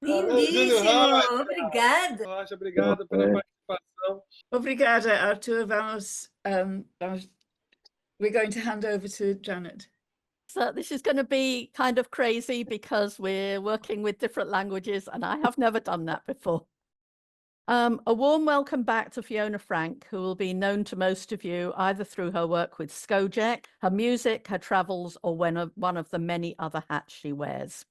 Lindíssimo, obrigada. Rocha, obrigado pela participação. Obrigada, Arthur. We're going to hand over to Janet. So this is going to be kind of crazy because we're working with different languages and I have never done that before. A warm welcome back to Fiona Frank, who will be known to most of you either through her work with Skojek, her music, her travels, or one of the many other hats she wears.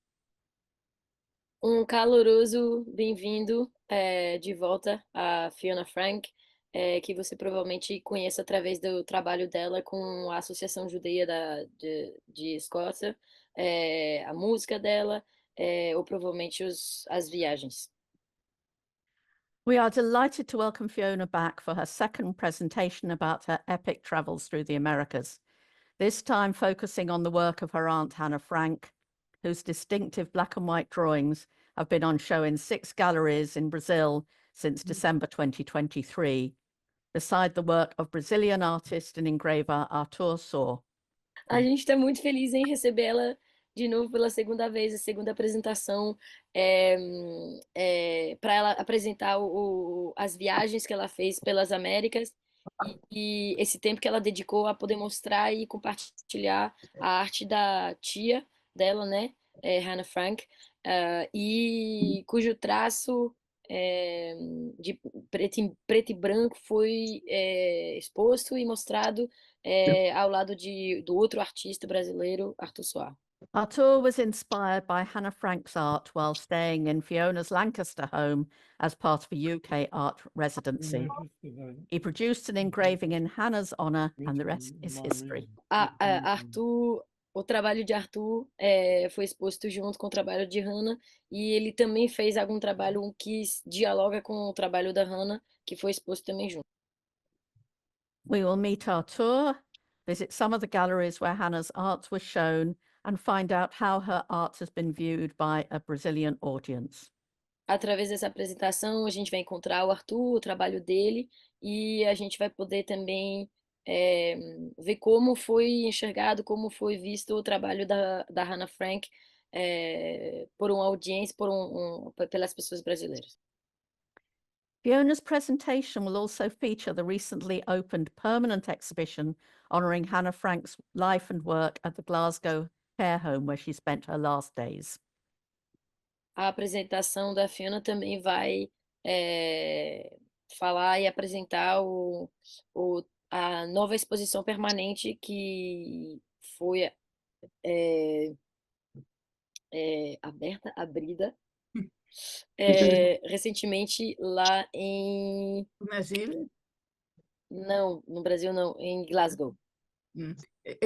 Caloroso bem-vindo de volta a Fiona Frank, que você provavelmente conhece através do trabalho dela com a Associação Judeia de Escócia, a música dela, ou provavelmente as viagens. We are delighted to welcome Fiona back for her second presentation about her epic travels through the Americas, this time focusing on the work of her aunt Hannah Frank, whose distinctive black and white drawings have been on show in 6 galleries in Brazil since December 2023, beside the work of Brazilian artist and engraver Arthur Sor. A gente está muito feliz em recebê-la de novo pela segunda vez, a segunda apresentação, para ela apresentar as viagens que ela fez pelas Américas e esse tempo que ela dedicou a poder mostrar e compartilhar a arte da tia dela, né, Hannah Frank, e cujo traço de preto e branco foi exposto e mostrado ao lado do outro artista brasileiro, Arthur Soar. Arthur was inspired by Hannah Frank's art while staying in Fiona's Lancaster home as part of a UK art residency. He produced an engraving in Hannah's honour, and the rest is history. O trabalho de Arthur foi exposto junto com o trabalho de Hannah, e ele também fez algum trabalho que dialoga com o trabalho da Hannah, que foi exposto também junto. We will meet Arthur, visit some of the galleries where Hannah's art was shown, and find out how her art has been viewed by a Brazilian audience. Através dessa apresentação, a gente vai encontrar o Arthur, o trabalho dele, e a gente vai poder também ver como foi enxergado, como foi visto o trabalho da Hannah Frank por uma audiência, pelas pessoas brasileiras. Fiona's presentation will also feature the recently opened permanent exhibition honouring Hannah Frank's life and work at the Glasgow care home where she spent her last days. A apresentação da Fiona também vai falar e apresentar a nova exposição permanente que foi abrida recentemente lá em... No Brasil? Não, no Brasil não, em Glasgow. In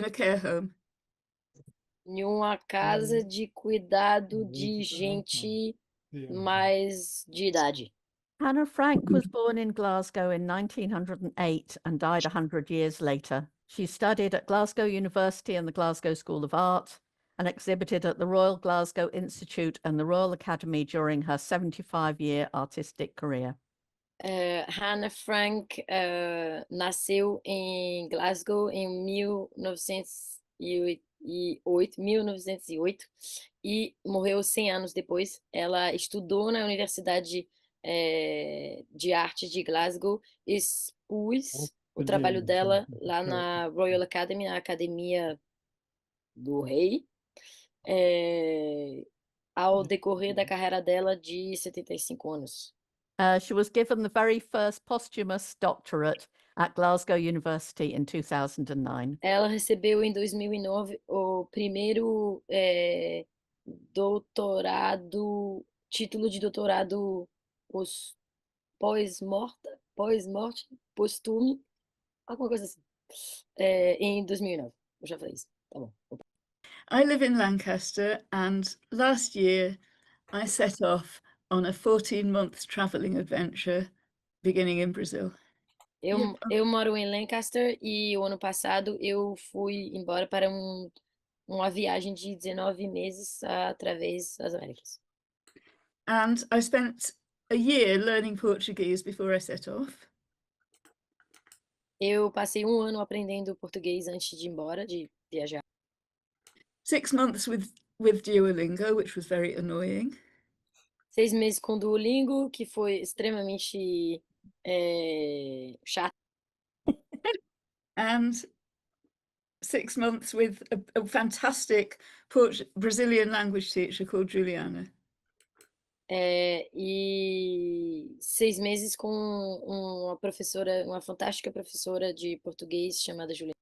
a care home. Em uma casa de cuidado de gente mais de idade. Hannah Frank was born in Glasgow in 1908 and died 100 years later. She studied at Glasgow University and the Glasgow School of Art and exhibited at the Royal Glasgow Institute and the Royal Academy during her 75-year artistic career. Hannah Frank nasceu em Glasgow em 1908 1908, e morreu 100 anos depois. Ela estudou na Universidade de Arte de Glasgow, expôs o trabalho dela lá na Royal Academy, na Academia do Rei, ao decorrer da carreira dela de 75 anos. She was given the very first posthumous doctorate at Glasgow University in 2009. Ela recebeu em 2009 o primeiro título de doutorado pós-morte, póstumo, alguma coisa assim, em 2009. Eu já falei isso, tá bom. I live in Lancaster, and last year I set off on a 14-month travelling adventure beginning in Brazil. Eu moro em Lancaster e o ano passado eu fui embora para uma viagem de 19 meses através das Américas. And I spent a year learning Portuguese before I set off. Eu passei um ano aprendendo português antes de ir embora, de viajar. 6 months with Duolingo, which was very annoying. 6 meses com Duolingo, que foi extremamente chato. And 6 months with a fantastic Brazilian language teacher called Juliana. E 6 meses com uma fantástica professora de português chamada Juliana.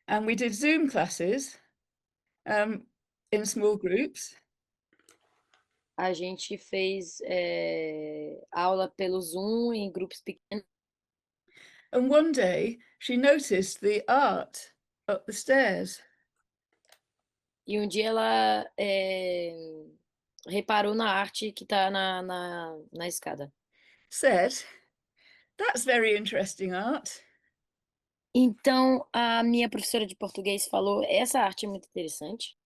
And we did Zoom classes in small groups. A gente fez aula pelo Zoom em grupos pequenos. And one day she noticed the art up the stairs. E um dia ela reparou na arte que está na escada. Said, "That's very interesting art. Então, a minha professora de português falou: essa arte é muito interessante.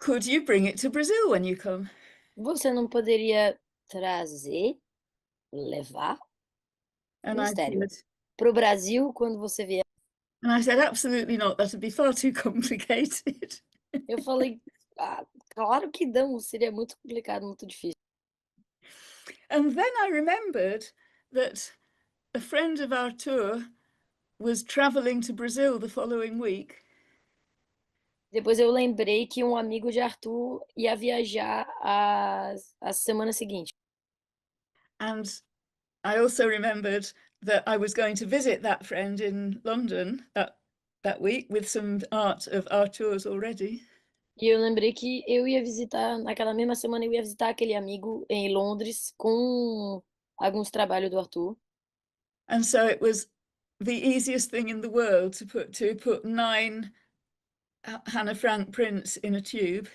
Could you bring it to Brazil when you come?" Você não poderia trazer, levar And mistério para o Brasil quando você vier? I said, absolutely not. That would be far too complicated. Eu falei, claro que não, seria muito complicado, muito difícil. And then I remembered that a friend of our tour was traveling to Brazil the following week. Depois eu lembrei que um amigo de Arthur ia viajar a semana seguinte. And I also remembered that I was going to visit that friend in London that week with some art of our tours already. E eu lembrei que eu ia visitar, naquela mesma semana, eu ia visitar aquele amigo em Londres com alguns trabalhos do Arthur. And so it was the easiest thing in the world to put 9 Hannah Frank prints in a tube.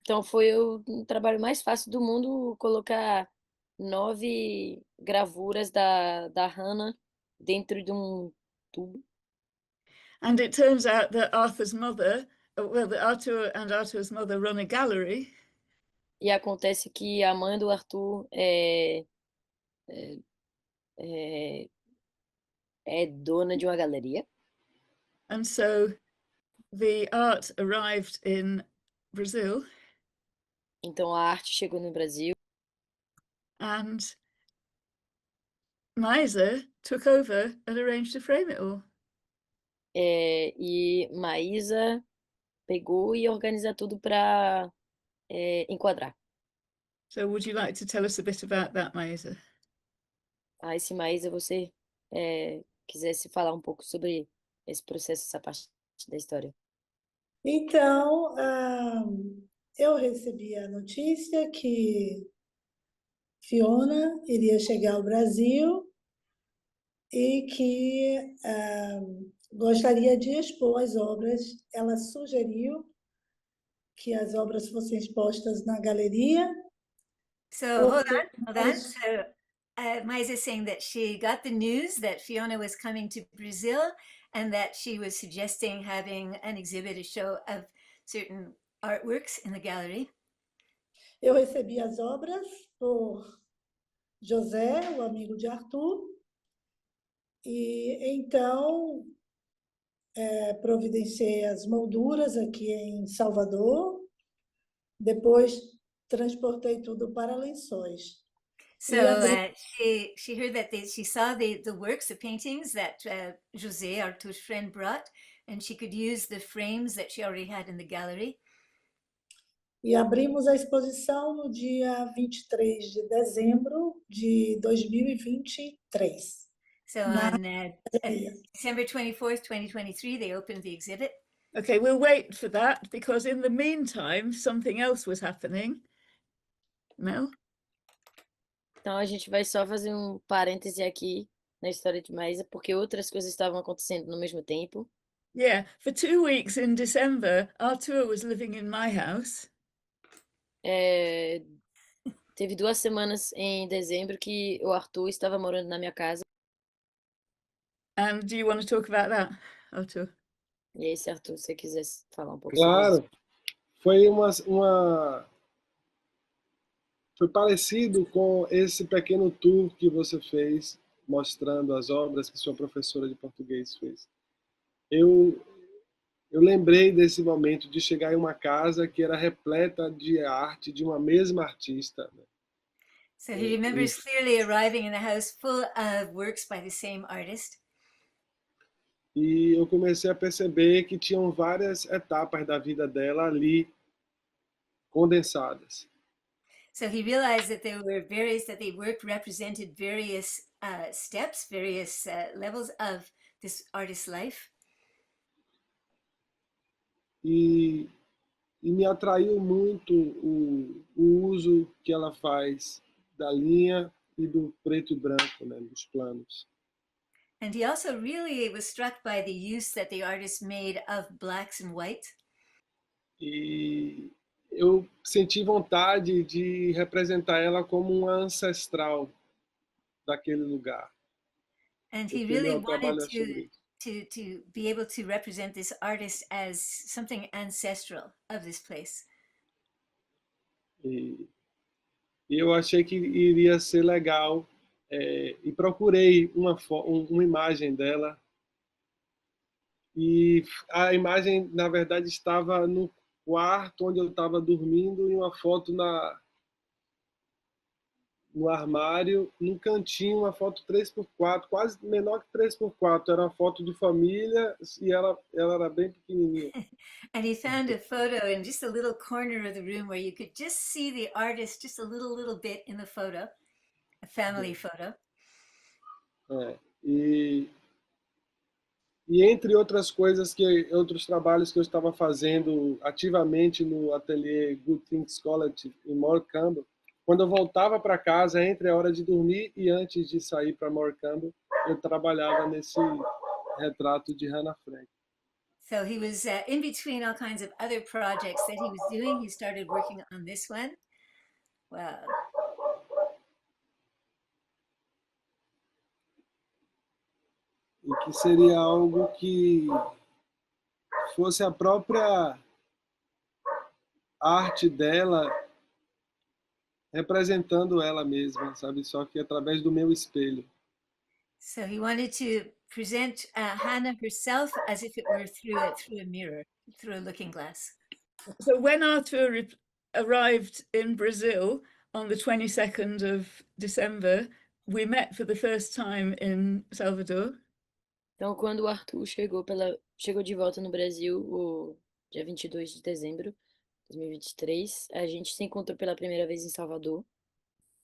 Então foi o trabalho mais fácil do mundo colocar 9 gravuras da Hannah dentro de um tubo. And it turns out that Arthur's mother, that Arthur and Arthur's mother run a gallery. E acontece que a mãe do Arthur é dona de uma galeria. And so the art arrived in Brazil. Então a arte chegou no Brasil. And Maisa took over and arranged to frame it all. E Maísa pegou e organiza tudo para enquadrar. So would you like to tell us a bit about that, Maisa? Aí, se Maísa, você quisesse falar um pouco sobre esse processo, essa parte da história. Então, eu recebi a notícia que Fiona iria chegar ao Brasil e que gostaria de expor as obras. Ela sugeriu que as obras fossem expostas na galeria. So hold on. So Maisa is saying that she got the news that Fiona was coming to Brazil and that she was suggesting having an exhibit, a show of certain artworks in the gallery. Eu recebi as obras por José, o amigo de Arthur, e então providenciei as molduras aqui em Salvador, depois transportei tudo para Lençóis. So she heard that she saw the works, the paintings that José, Arthur's friend, brought, and she could use the frames that she already had in the gallery. E abrimos a exposição no dia 23 de dezembro de 2023. So on December 24th, 2023, they opened the exhibit. Okay, we'll wait for that because in the meantime, something else was happening. Mel? Então a gente vai só fazer um parêntese aqui na história de Maísa, porque outras coisas estavam acontecendo no mesmo tempo. Yeah, for 2 weeks in December, Arthur was living in my house. Teve 2 semanas em dezembro que o Arthur estava morando na minha casa. And do you want to talk about that, Arthur? E aí, se Arthur, você quiser falar um pouco sobre isso. Claro, foi foi parecido com esse pequeno tour que você fez, mostrando as obras que sua professora de português fez. Eu lembrei desse momento de chegar em uma casa que era repleta de arte de uma mesma artista, né? So he remembers clearly arriving in a house full of works by the same artist. E eu comecei a perceber que tinham várias etapas da vida dela ali condensadas. So he realized that there were that the work represented various steps, various levels of this artist's life. E me atraiu muito o uso que ela faz da linha e do preto e branco, né, dos planos. And he also really was struck by the use that the artist made of blacks and white. E eu senti vontade de representar ela como uma ancestral daquele lugar. And he Porque really meu trabalho wanted é sobre isso. to be able to represent this artist as something ancestral of this place. E eu achei que iria ser legal e procurei uma imagem dela. E a imagem, na verdade, estava no quarto onde eu estava dormindo e uma foto no armário, num cantinho, uma foto 3x4, quase menor que 3x4. Era uma foto de família e ela era bem pequenininha. And he found a photo in just a little corner of the room where you could just see the artist just a little bit in the photo, a family photo. E entre outras coisas, outros trabalhos que eu estava fazendo ativamente no ateliê Good Things College em Morecambe, quando eu voltava para casa, entre a hora de dormir e antes de sair para Morecambe, eu trabalhava nesse retrato de Hannah Frank. So he was in between all kinds of other projects that he was doing. He started working on this one. Wow. E que seria algo que fosse a própria arte dela representando ela mesma, sabe? Só que através do meu espelho. So he wanted to present Hannah herself as if it were through a mirror, through a looking glass. So when Arthur arrived in Brazil on the 22nd of December, we met for the first time in Salvador. Então, quando o Arthur chegou de volta no Brasil, o dia 22 de dezembro de 2023, a gente se encontrou pela primeira vez em Salvador.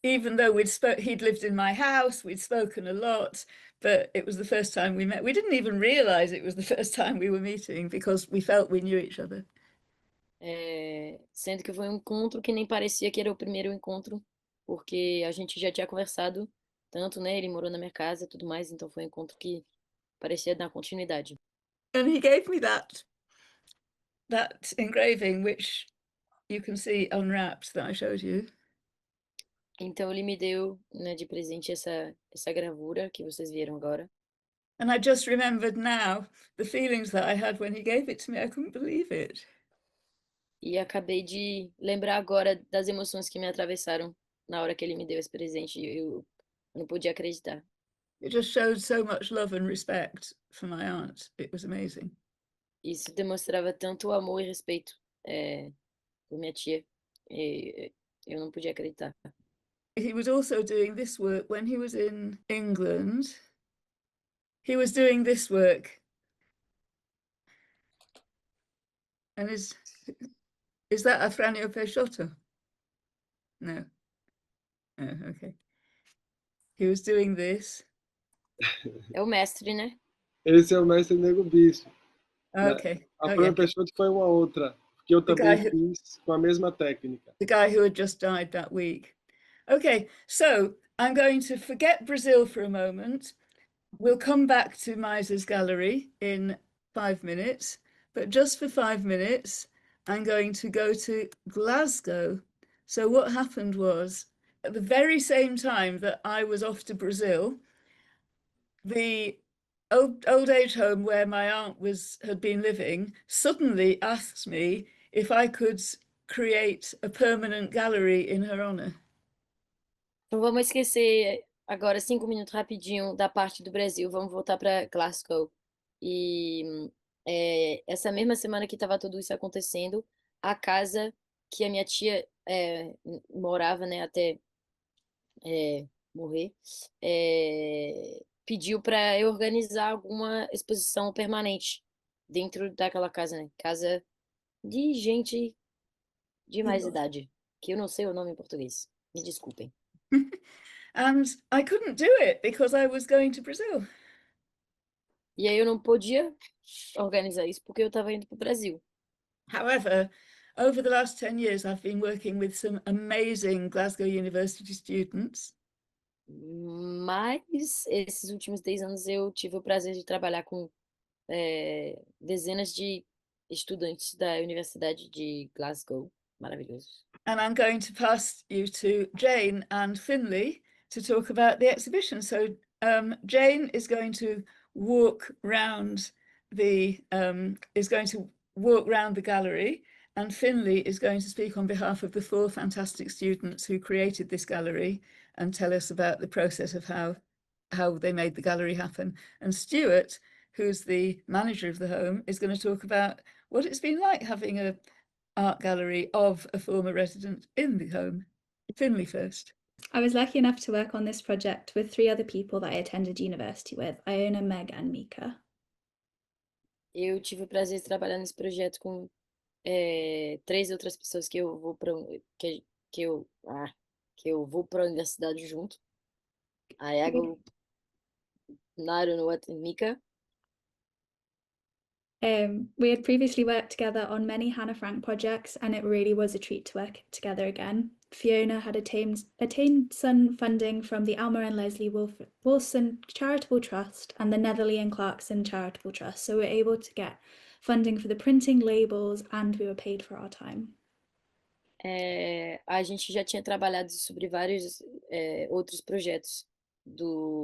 Even though he'd lived in my house, we'd spoken a lot, but it was the first time we met. We didn't even realize it was the first time we were meeting because we felt we knew each other. Sendo que foi um encontro que nem parecia que era o primeiro encontro, porque a gente já tinha conversado tanto, né? Ele morou na minha casa e tudo mais, então foi um encontro que parecia dar continuidade. And he gave me that engraving, which you can see unwrapped, that I showed you. Então ele me deu, né, de presente essa gravura que vocês viram agora. And I just remembered now the feelings that I had when he gave it to me. I couldn't believe it. E acabei de lembrar agora das emoções que me atravessaram na hora que ele me deu esse presente. Eu não podia acreditar. It just showed so much love and respect for my aunt. It was amazing. Isso demonstrava tanto amor e respeito por minha tia. Eu não podia acreditar. He was also doing this work when he was in England. He was doing this work. And is that Afrânio Peixoto? No. Oh, okay. He was doing this. É o mestre, né? Esse é o mestre Nego Bispo. Né? Okay. A Oh, Fran yeah. Peixoto foi uma outra, que eu The também guy who- fiz com a mesma técnica. The guy who had just died that week. Okay, so I'm going to forget Brazil for a moment. We'll come back to Miser's gallery in 5 minutes, but just for 5 minutes, I'm going to go to Glasgow. So what happened was, at the very same time that I was off to Brazil, the old age home where my aunt had been living suddenly asked me if I could create a permanent gallery in her honor. Então vamos esquecer agora 5 minutos rapidinho da parte do Brasil. Vamos voltar para Glasgow. E essa mesma semana que estava tudo isso acontecendo, a casa que a minha tia morava, né, até morrer, pediu para eu organizar alguma exposição permanente dentro daquela casa, né? Casa de gente de mais idade, que eu não sei o nome em português. Me desculpem. And I couldn't do it because I was going to Brazil. E aí eu não podia organizar isso porque eu estava indo para o Brasil. However, over the last 10 years, I've been working with some amazing Glasgow University students. Mas esses últimos 10 anos eu tive o prazer de trabalhar com dezenas de estudantes da Universidade de Glasgow. Maravilhoso. And I'm going to pass you to Jane and Finley to talk about the exhibition. So Jane is going to walk round the gallery, and Finley is going to speak on behalf of the 4 fantastic students who created this gallery and tell us about the process of how they made the gallery happen. And Stuart, who's the manager of the home, is going to talk about what it's been like having a art gallery of a former resident in the home. Finley first. I was lucky enough to work on this project with 3 other people that I attended university with, Iona, Meg and Mika. Eu tive o prazer de trabalhar nesse projeto com 3 outras pessoas que eu vou para que eu vou para a universidade junto. Iago, Naru e Mika. We had previously worked together on many Hannah Frank projects, and it really was a treat to work together again. Fiona had attained some funding from the Alma and Leslie Wilson Charitable Trust and the Netherley and Clarkson Charitable Trust, so we were able to get funding for the printing, labels, and we were paid for our time. A gente já tinha trabalhado sobre vários outros projetos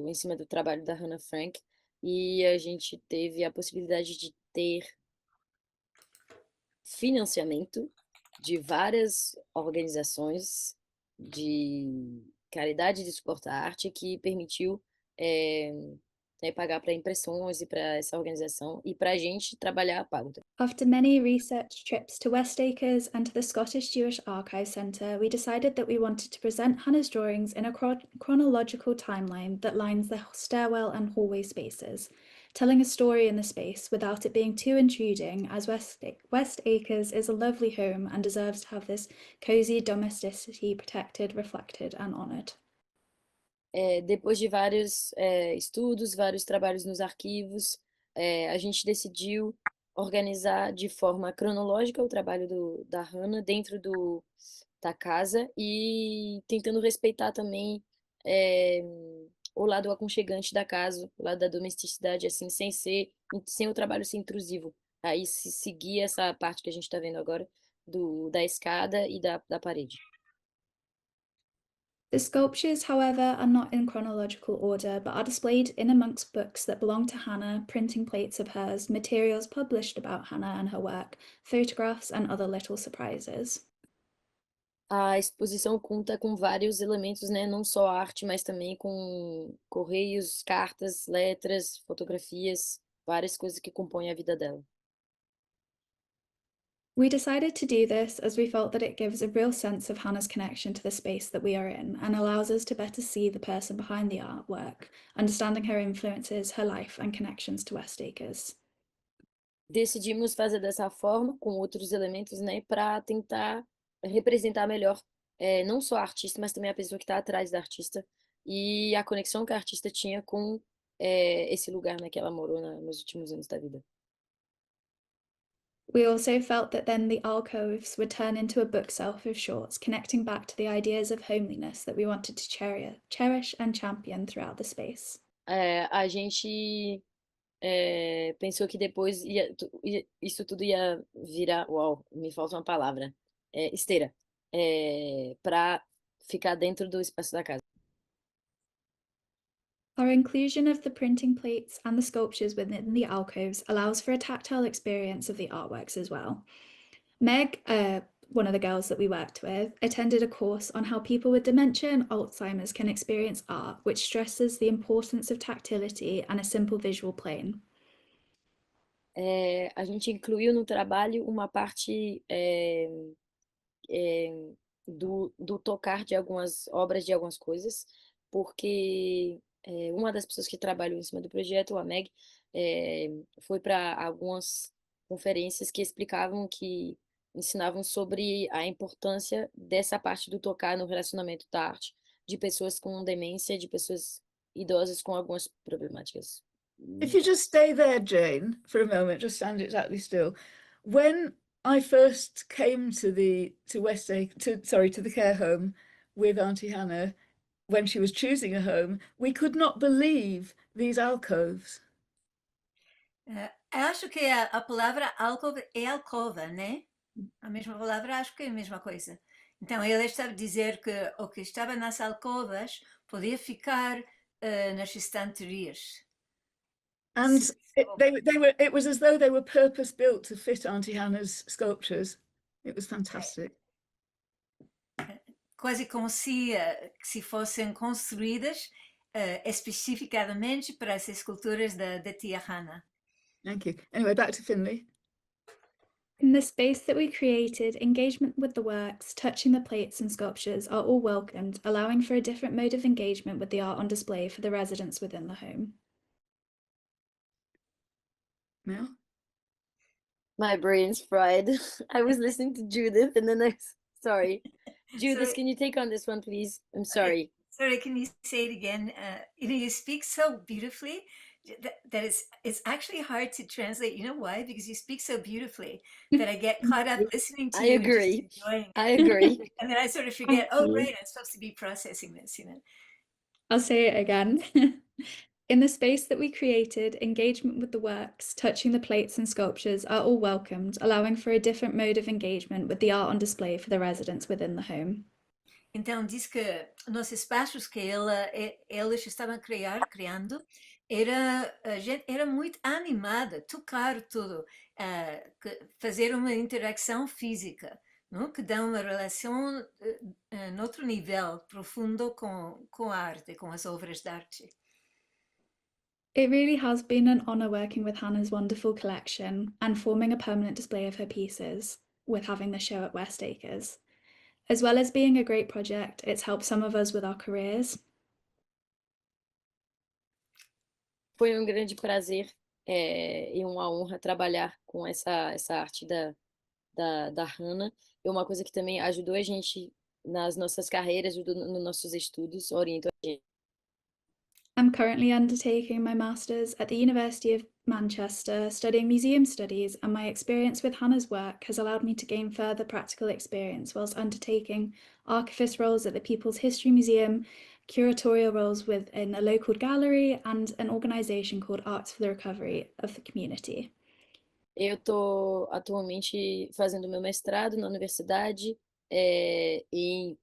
em cima do trabalho da Hannah Frank, e a gente teve a possibilidade de ter financiamento de várias organizações de caridade de suporte à arte que permitiu pagar para impressões e para essa organização e para a gente trabalhar pago. After many research trips to West Acres and to the Scottish Jewish Archive Centre, we decided that we wanted to present Hannah's drawings in a chronological timeline that lines the stairwell and hallway spaces, telling a story in the space without it being too intruding, as West Acres is a lovely home and deserves to have this cosy domesticity protected, reflected and honoured. Depois de vários estudos, vários trabalhos nos arquivos, a gente decidiu organizar de forma cronológica o trabalho da Hannah dentro da casa e tentando respeitar também o lado aconchegante da casa, o lado da domesticidade, assim, sem o trabalho ser intrusivo. Aí se seguir essa parte que a gente está vendo agora da escada e da parede. The sculptures, however, are not in chronological order, but are displayed in amongst books that belong to Hannah, printing plates of hers, materials published about Hannah and her work, photographs and other little surprises. A exposição conta com vários elementos, né? Não só arte, mas também com correios, cartas, letras, fotografias, várias coisas que compõem a vida dela. We decided to do this as we felt that it gives a real sense of Hannah's connection to the space that we are in and allows us to better see the person behind the artwork, understanding her influences, her life, and connections to West Acres. Decidimos fazer dessa forma, com outros elementos, né, para tentar representar melhor não só a artista, mas também a pessoa que está atrás da artista e a conexão que a artista tinha com esse lugar, né, que ela morou nos últimos anos da vida. We also felt that then the alcoves would turn into a bookshelf of shorts, connecting back to the ideas of homeliness that we wanted to cherish and champion throughout the space. A gente pensou que depois isso tudo ia virar, uau, me falta uma palavra, esteira, para ficar dentro do espaço da casa. Our inclusion of the printing plates and the sculptures within the alcoves allows for a tactile experience of the artworks as well. Meg, one of the girls that we worked with, attended a course on how people with dementia and Alzheimer's can experience art, which stresses the importance of tactility and a simple visual plane. A gente incluiu no trabalho uma parte do tocar de algumas obras, de algumas coisas, porque uma das pessoas que trabalhou em cima do projeto, a Meg, foi para algumas conferências que ensinavam sobre a importância dessa parte do tocar no relacionamento da arte, de pessoas com demência, de pessoas idosas com algumas problemáticas. If you just stay there, Jane, for a moment, just stand exactly still. When I first came to the care home with Auntie Hannah, when she was choosing a home, we could not believe these alcoves. Acho que a palavra alcove é alcova, né? A mesma palavra, acho que é a mesma coisa. Então, ele estava a dizer que o que estava nas alcovas podia ficar nas estanterias. And Sim, it was as though they were purpose built to fit Auntie Hannah's sculptures. It was fantastic. quase como se fossem construídas especificadamente para as esculturas da tia Hannah. Thank you. Anyway, back to Finley. In the space that we created, engagement with the works, touching the plates and sculptures are all welcomed, allowing for a different mode of engagement with the art on display for the residents within the home. Mel? My brain's fried. I was listening to Judith and then sorry. Judith, Sorry. can you take on this one, please? I'm sorry. Sorry, can you say it again? You speak so beautifully that it's actually hard to translate. You know why? Because you speak so beautifully that I get caught up listening to I you and just agree. enjoying it. I agree. And then I sort of forget, oh, right, I'm supposed to be processing this, I'll say it again. In the space that we created, engagement with the works, touching the plates and sculptures are all welcomed, allowing for a different mode of engagement with the art on display for the residents within the home. Então, diz que nos espaços que eles estavam criando, a gente era muito animada, tocar tudo, fazer uma interação física, não? Que dá uma relação noutro nível profundo com a arte, com as obras de arte. It really has been an honour working with Hannah's wonderful collection and forming a permanent display of her pieces with having the show at West Acres. As well as being a great project, it's helped some of us with our careers. Foi um grande prazer e uma honra trabalhar com essa arte da Hannah. É uma coisa que também ajudou a gente nas nossas carreiras, ajudou nos nossos estudos, orientou a gente. I'm currently undertaking my Masters at the University of Manchester, studying museum studies, and my experience with Hannah's work has allowed me to gain further practical experience whilst undertaking archivist roles at the People's History Museum, curatorial roles within a local gallery, and an organisation called Arts for the Recovery of the Community. Eu estou atualmente fazendo meu mestrado na universidade em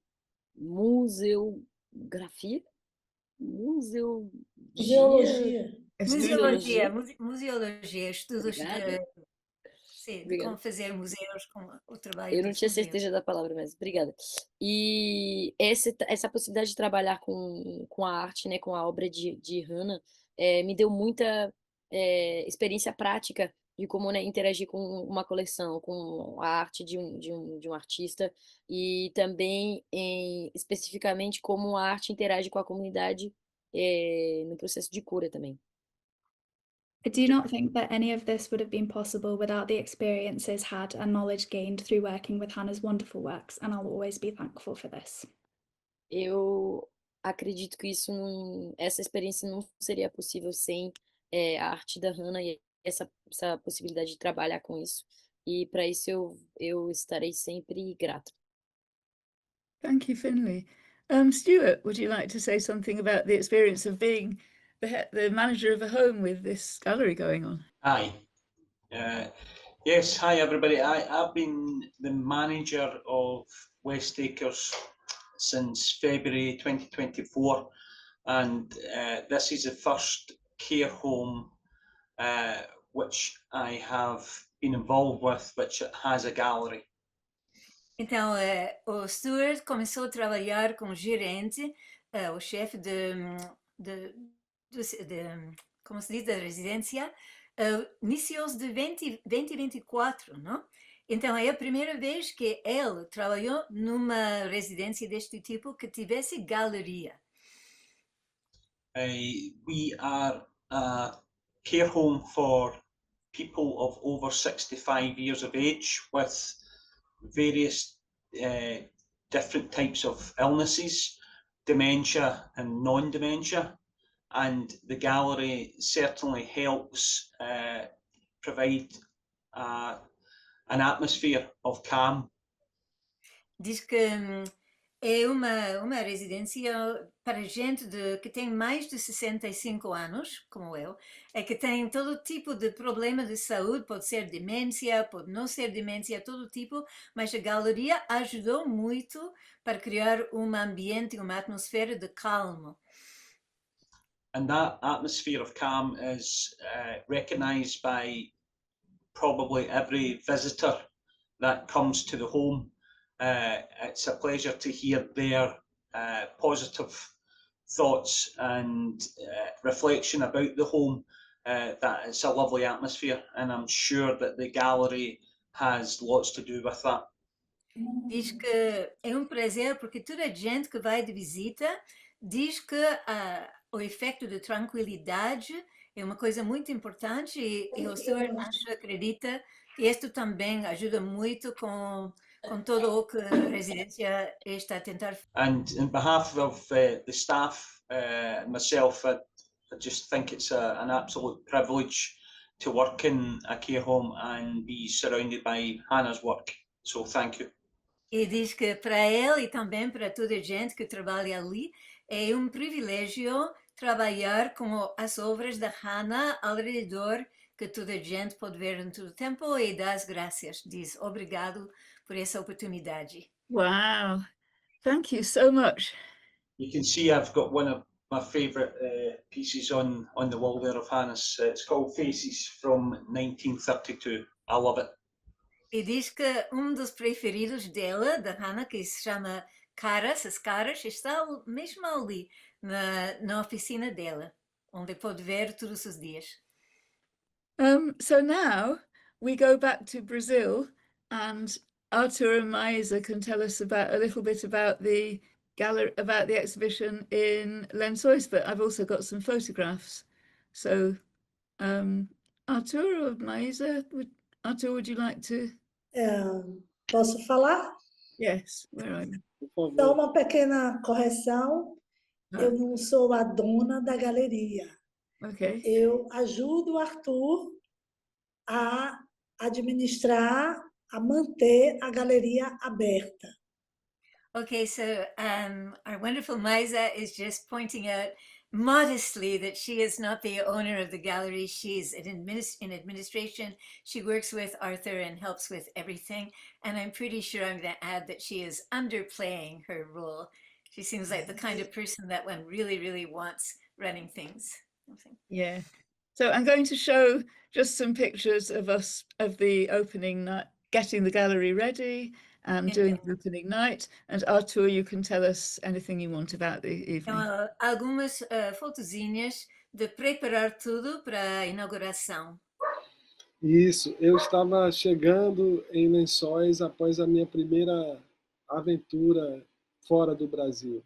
museografia? Geologia. Museologia, estudos de como fazer museus, com o trabalho Eu não dos tinha museus. certeza da palavra, mas obrigada. E essa possibilidade de trabalhar com a arte, né, com a obra de Hannah, me deu muita experiência prática de como, né, interagir com uma coleção, com a arte de um artista e também especificamente como a arte interage com a comunidade no processo de cura também. I do not think that any of this would have been possible without the experiences had and knowledge gained through working with Hannah's wonderful works, and I'll always be thankful for this. Eu acredito que essa experiência não seria possível sem a arte da Hannah e essa possibilidade de trabalhar com isso. E para isso eu estarei sempre grata. Thank you, Finlay. Stuart, would you like to say something about the experience of being the manager of a home with this gallery going on? Hi. Yes, hi everybody. I've been the manager of West Acres since February 2024, and this is the first care home which I have been involved with, which has a gallery. Então, o Stuart começou a trabalhar como gerente, o chefe como se diz, da residência, inicios de 2024, não? Então, é a primeira vez que ele trabalhou numa residência deste tipo que tivesse galeria. We are a care home for people of over 65 years of age with various different types of illnesses, dementia and non-dementia, and the gallery certainly helps provide an atmosphere of calm. Diz que é uma residência para gente que tem mais de 65 anos, como eu, que tem todo tipo de problema de saúde, pode ser demência, pode não ser demência, todo tipo, mas a galeria ajudou muito para criar um ambiente, uma atmosfera de calmo. And that atmosphere of calm is recognised by probably every visitor that comes to the home. It's a pleasure to hear their positive thoughts and reflection about the home, that it's a lovely atmosphere, and I'm sure that the gallery has lots to do with that. Diz que é prazer porque toda a gente que vai de visita diz que o efeito de tranquilidade é uma coisa muito importante e o senhor acredita que isto também ajuda muito com todo o que a residência está a tentar. And on behalf of the staff, myself, I just think it's an absolute privilege to work in a care home and be surrounded by Hannah's work. So thank you. E diz que para ele e também para toda a gente que trabalha ali é privilégio trabalhar com as obras da Hannah ao redor, que toda a gente pode ver em todo o tempo e dá as graças. Diz obrigado por essa oportunidade. Wow, thank you so much. You can see I've got one of my favourite pieces on the wall there of Hannah's. It's called Faces from 1932. I love it. E diz que dos preferidos dela, da Hannah, que se chama Caras, as Caras, está mesmo ali, na oficina dela, onde pode ver todos os dias. So now we go back to Brazil, and Arthur and Maisa can tell us a little bit about the gallery, about the exhibition in Lençóis, but I've also got some photographs. So Arthur or Maisa, Arthur, would you like to? Posso falar? Yes, where are you? Por Só favor. uma pequena correção. Eu não sou a dona da galeria. Okay. Eu ajudo o Arthur a administrar, a manter a galeria aberta. Okay, so our wonderful Maisa is just pointing out modestly that she is not the owner of the gallery. She's in administration. She works with Arthur and helps with everything. And I'm pretty sure I'm going to add that she is underplaying her role. She seems like the kind of person that one really, really wants running things. Yeah. So I'm going to show just some pictures of us of the opening night, getting the gallery ready and doing the opening night. And Arthur, you can tell us anything you want about the evening. Então, algumas fotozinhas de preparar tudo para a inauguração. Isso, eu estava chegando em Lençóis após a minha primeira aventura fora do Brasil.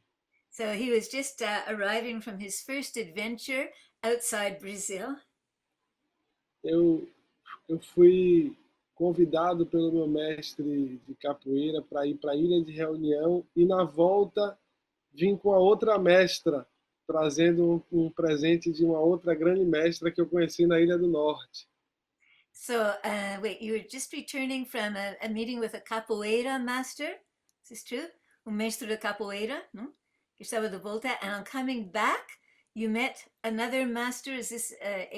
So he was just arriving from his first adventure outside Brazil. Eu fui convidado pelo meu mestre de capoeira para ir para a Ilha de Reunião e na volta vim com a outra mestra, trazendo um presente de uma outra grande mestra que eu conheci na Ilha do Norte. So wait, you were just returning from a meeting with a capoeira master? Is this true? Mestre de capoeira, não? Que estava de volta, and on coming back, you met another master. Is this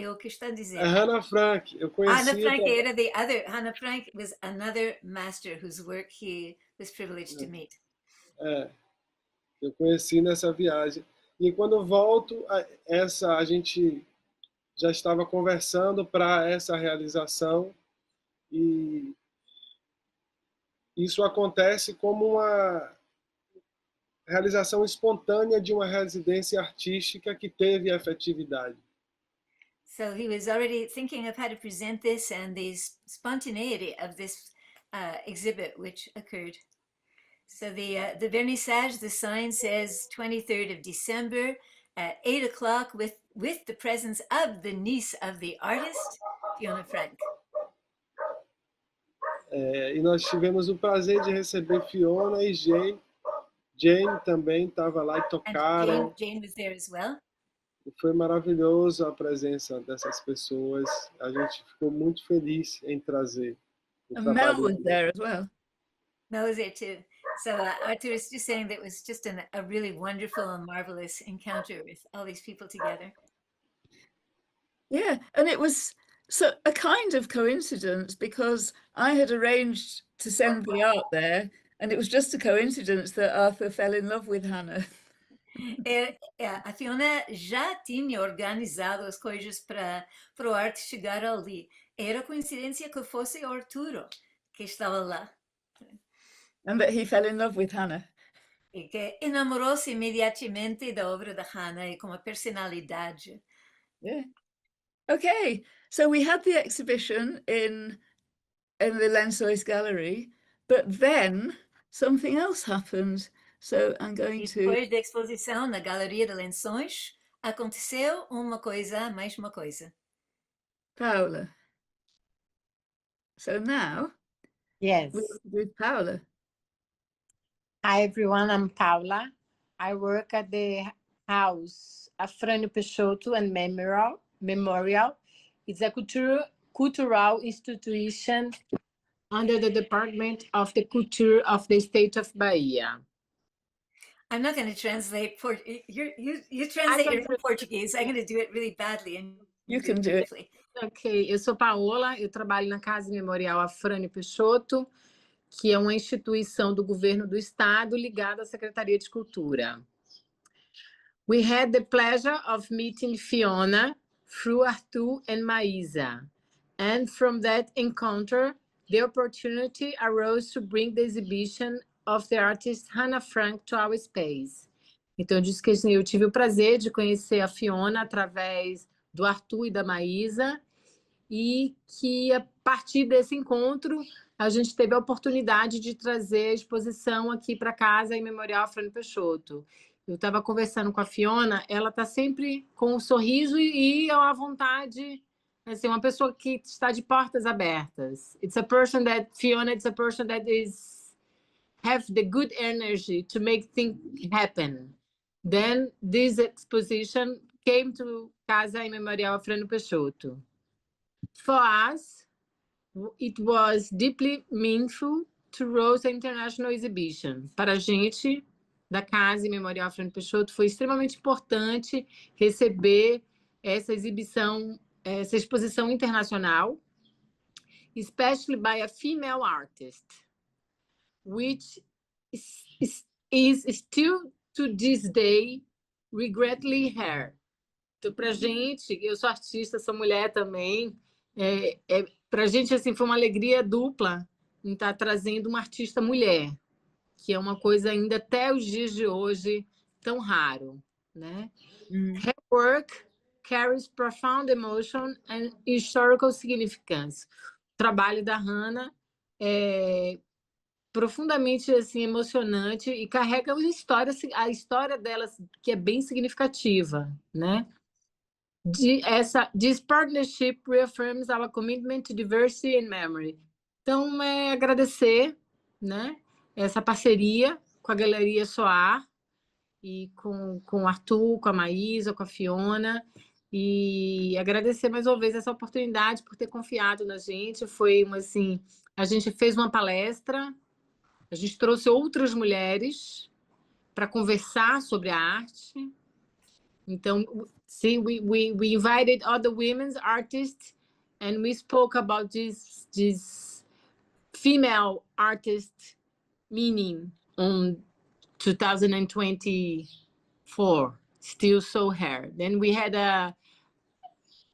o que está a dizer? É Hannah Frank, eu conheci. Hannah Frank era the other. Hannah Frank was another master whose work he was privileged to meet. Eu conheci nessa viagem. E quando eu volto, a gente já estava conversando para essa realização e isso acontece como uma realização espontânea de uma residência artística que teve efetividade. So he was already thinking of how to present this and the spontaneity of this exhibit which occurred. So the vernissage, the sign says 23rd of December at 8 o'clock with the presence of the niece of the artist, Fiona Frank. E nós tivemos o prazer de receber Fiona e Jane. Jane também estava lá e tocaram. Jane was there as well. E foi maravilhoso a presença dessas pessoas. A gente ficou muito feliz em trazer o And Mel trabalho was there as well. Mel was there too. So Arthur was just saying that it was just a really wonderful and marvelous encounter with all these people together. Yeah, and it was a kind of coincidence because I had arranged to send the art there, and it was just a coincidence that Arthur fell in love with Hannah. A Fiona já tinha organizado as coisas para o Arthur chegar ali. Era coincidência que fosse Arturo que estava lá. And that he fell in love with Hannah. E que enamorou-se imediatamente da obra da Hannah e com a personalidade. Yeah. Okay, so we had the exhibition in the Lençóis Gallery, but then something else happened. So I'm going to... Depois da exposição na Galeria de Lençóis, aconteceu mais uma coisa. Paula. So now, Yes. with Paula. Hi, everyone. I'm Paula. I work at the house Afrânio Peixoto and Memorial. It's a cultural institution under the Department of the Culture of the state of Bahia. I'm not going to translate. You translate your Portuguese. I'm going to do it really badly. And You can do it. Ok, eu sou Paola, eu trabalho na Casa Memorial Afrânio Peixoto, que é uma instituição do governo do estado ligada à Secretaria de Cultura. We had the pleasure of meeting Fiona through Arthur and Maísa, and from that encounter, the opportunity arose to bring the exhibition of the artist Hannah Frank to our space. Então, eu disse que eu tive o prazer de conhecer a Fiona através do Arthur e da Maísa, e que a partir desse encontro a gente teve a oportunidade de trazer a exposição aqui para a Casa e Memorial Afrânio Peixoto. Eu estava conversando com a Fiona, ela está sempre com um sorriso e à vontade, assim, uma pessoa que está de portas abertas. Fiona is a person that have the good energy to make things happen. Then this exposition came to Casa e Memorial Afrânio Peixoto. For us, it was deeply meaningful to host an international exhibition. Para a gente, da Casa e Memorial Afrânio Peixoto, foi extremamente importante receber essa exposição internacional, especially by a female artist, which is still to this day regrettably rare. Então, para a gente, eu sou artista, sou mulher também, para a gente assim, foi uma alegria dupla em estar trazendo uma artista mulher, que é uma coisa ainda até os dias de hoje tão raro, né? Her work carries profound emotion and historical significance. O trabalho da Hannah é profundamente assim, emocionante e carrega a história dela, que é bem significativa, né? This partnership reaffirms our commitment to diversity and memory. Então, agradecer, né, essa parceria com a Galeria Soar e com o Arthur, com a Maísa, com a Fiona, e agradecer mais uma vez essa oportunidade por ter confiado na gente. Foi assim, a gente fez uma palestra, a gente trouxe outras mulheres para conversar sobre a arte. Então, we invited other women's artists and we spoke about this female artist meaning on 2024, Still So Here. Then we had a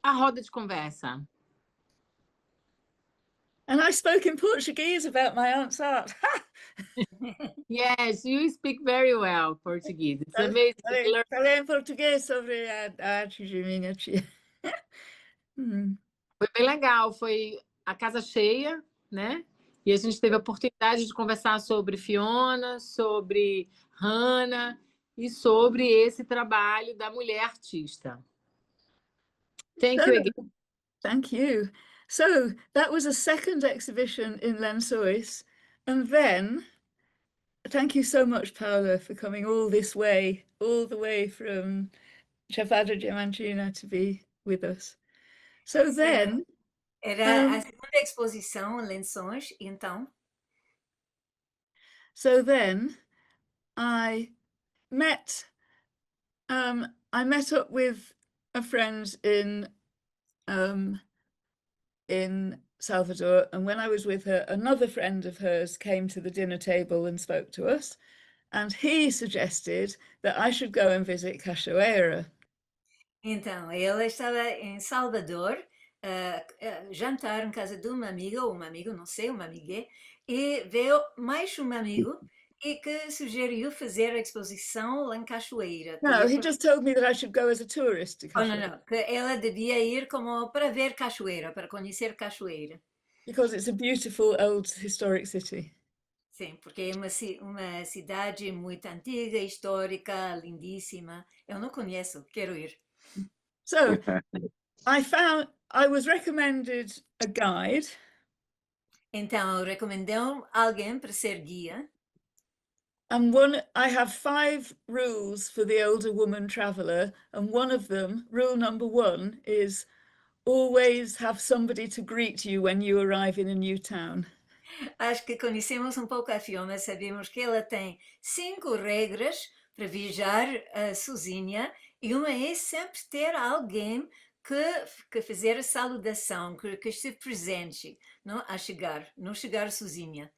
roda de conversa. And I spoke in Portuguese about my aunt's art. Yes, you speak very well Portuguese. It's amazing. Falei em português sobre a arte de minha tia. Foi bem legal, foi a casa cheia, né? E a gente teve a oportunidade de conversar sobre Fiona, sobre Hannah e sobre esse trabalho da mulher artista. Thank you again. Thank you. So that was a second exhibition in Lençóis, and then thank you so much, Paula, for coming all this way, all the way from Chapada Diamantina to be with us. So then, Era a segunda exposição, Lençóis, então. So then I met up with a friend in Salvador, and when I was with her, another friend of hers came to the dinner table and spoke to us, and he suggested that I should go and visit Cachoeira. Então, ela estava em Salvador, jantar em casa de uma amiga, ou um amigo, não sei, uma amiga, e veio mais um amigo e que sugeriu fazer a exposição lá em Cachoeira. No, he just told me that I should go as a tourist to Cachoeira. Não, que ela devia ir como para ver Cachoeira, para conhecer Cachoeira. Because it's a beautiful old historic city. Sim, porque é uma cidade muito antiga, histórica, lindíssima. Eu não conheço, quero ir. So I was recommended a guide. Então, recomendei alguém para ser guia. And I have 5 rules for the older woman traveller, and one of them, rule number 1, is always have somebody to greet you when you arrive in a new town. Acho que conhecemos um pouco a Fiona, sabemos que ela tem 5 regras para viajar sozinha, e uma é sempre ter alguém que fazer a saudação, que se presente, não chegar sozinha.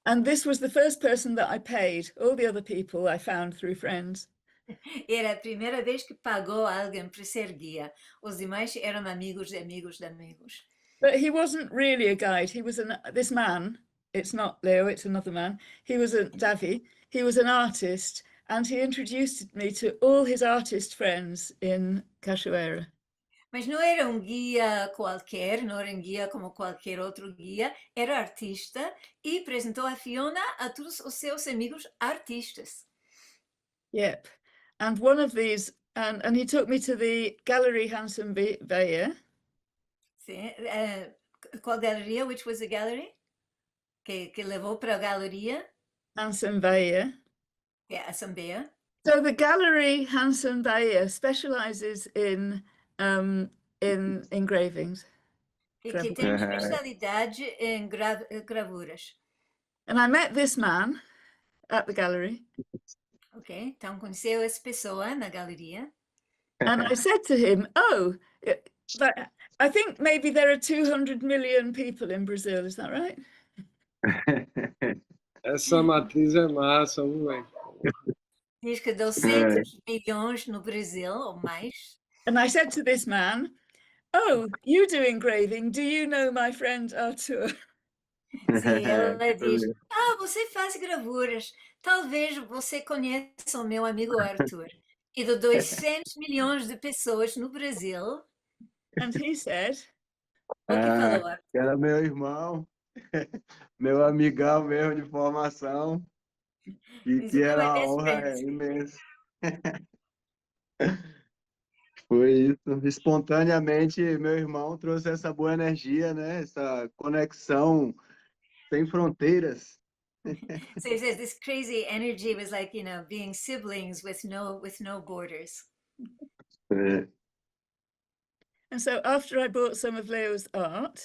And this was the first person that I paid. All the other people I found through friends. Era a primeira vez que pagou alguém para ser guia. Os demais eram amigos de amigos de amigos. But he wasn't really a guide. He was this man. It's not Leo, it's another man. He was Davi. He was an artist, and he introduced me to all his artist friends in Cachoeira. Mas não era um guia qualquer, não era um guia como qualquer outro guia, era artista e apresentou a Fiona a todos os seus amigos artistas. Yep. And one of these, and he took me to the Gallery Hansen Beyer. Sim. Qual galeria? Which was the gallery? Que levou para a galeria? Hansen Beyer. É a Assembleia. So the Gallery Hansen Beyer specializes in engravings. E que tem especialidade em gravuras. And I met this man at the gallery. Ok, então conheceu essa pessoa na galeria. And I said to him, "Oh, I think maybe there are 200 million people in Brazil. Is that right?" Essa matriz é massa, ué. Diz que 200 milhões no Brasil ou mais. And I said to this man, "Oh, you do engraving. Do you know my friend Arthur?" Sim, ela diz, você faz gravuras. Talvez você conheça o meu amigo Arthur. e de 200 milhões de pessoas no Brasil. And he said, O que falou? que era meu irmão, meu amigão mesmo de formação, e Mas que uma era uma best honra friends. imensa. Foi isso. Espontaneamente, meu irmão trouxe essa boa energia, né? Essa conexão sem fronteiras. So he says this crazy energy was like, you know, being siblings with no borders. É. and so after I bought some of Leo's art,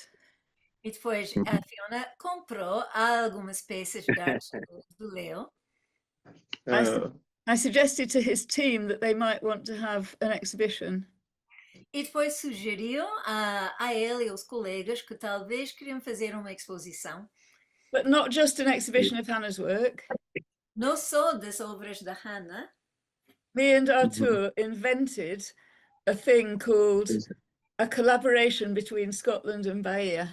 E depois a Fiona comprou algumas peças de arte do Leo. I, É. su- I suggested to his team that they might want to have an exhibition. E depois sugeriu a ele e aos colegas que talvez queriam fazer uma exposição, But not just an exhibition of Hannah's work. não só das obras da Hannah. Me and Artur invented a thing called a collaboration between Scotland and Bahia.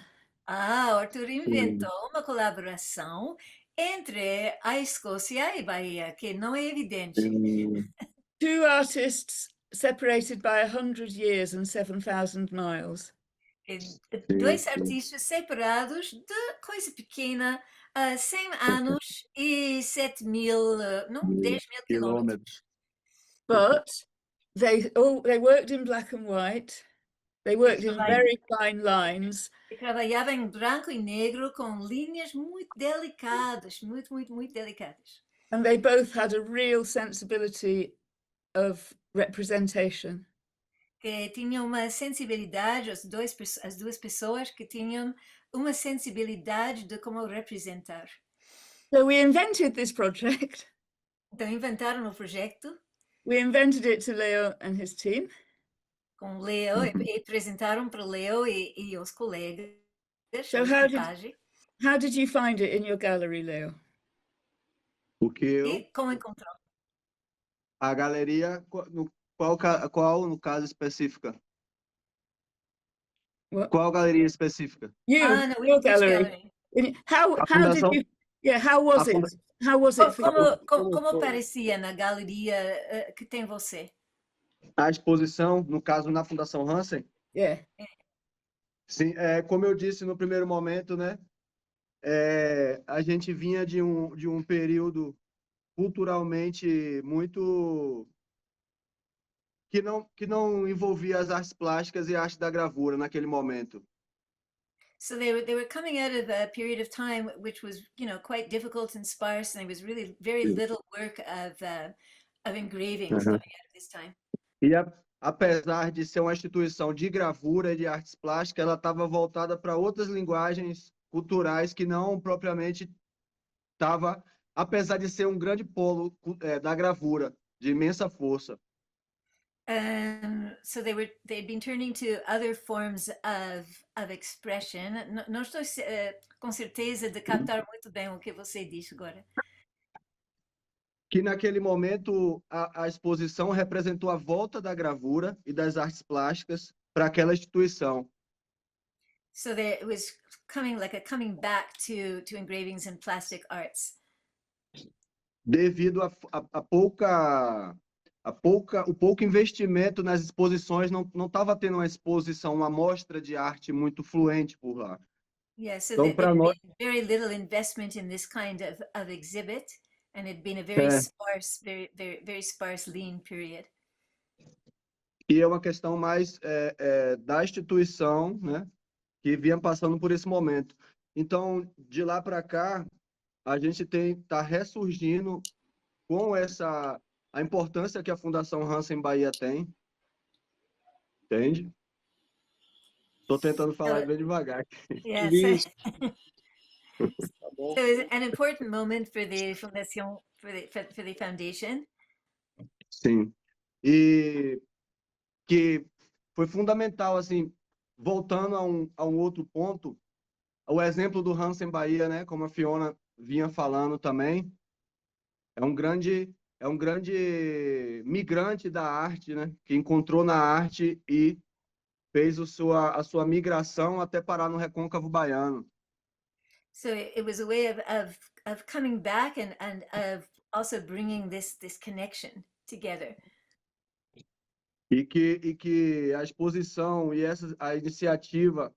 Arthur inventou uma colaboração entre a Escócia e Bahia, que não é evidente. Two artists separated by 100 years and 7,000 miles. Dois artistas separados de coisa pequena, 100 anos e 7.000, não, 10.000 quilômetros. But they worked in black and white. They worked in very fine lines. E trabalhava em branco e negro com linhas muito delicadas, muito delicadas. And they both had a real sensibility of representation. Que tinham uma sensibilidade, as duas pessoas que tinham uma sensibilidade de como representar. So we invented this project. Então inventaram o projeto We invented it to Leo and his team. com Leo e apresentaram para Leo e os colegas. So how did you find it in your gallery, Leo? Porque Como encontrou? a galeria, qual no caso específica? What? Qual galeria específica? No, Your which gallery. How did fundação? you? Yeah, how was it? How was it for you? Como parecia na galeria que tem você? A exposição, no caso, na Fundação Hansen? Yeah. Sim, como eu disse no primeiro momento, né? A gente vinha de um período culturalmente muito que não envolvia as artes plásticas e a arte da gravura naquele momento. So they were coming out of a period of time which was, you know, quite difficult and sparse, and there was really very little work of engravings coming out of this time. E apesar de ser uma instituição de gravura e de artes plásticas, ela estava voltada para outras linguagens culturais que não propriamente estava, apesar de ser um grande polo da gravura, de imensa força. So they'd been turning to other forms of expression. Não estou com certeza de captar muito bem o que você disse agora. Que naquele momento a exposição representou a volta da gravura e das artes plásticas para aquela instituição. So it was coming back to engravings and plastic arts. Devido o pouco investimento nas exposições, não estava tendo uma exposição, uma mostra de arte muito fluente por lá. Yeah, so Então, there'd nós, been very little investment in this kind of exhibit, and it'd been a very sparse, very sparse, lean period. E é uma questão mais da instituição, né, que vinha passando por esse momento. Então, de lá para cá, a gente está ressurgindo com a importância que a Fundação Hansen Bahia tem. Entende? Estou tentando falar bem devagar. Yeah, Isso. Tá bom. so it was an important moment for the Fundación, for the foundation. Sim. E que foi fundamental, assim, voltando a um outro ponto, o exemplo do Hansen Bahia, né, como a Fiona vinha falando também, é um grande migrante da arte, né, que encontrou na arte e fez a sua migração até parar no Recôncavo Baiano. So it was a way of coming back and of also bringing this connection together. E que a exposição e a iniciativa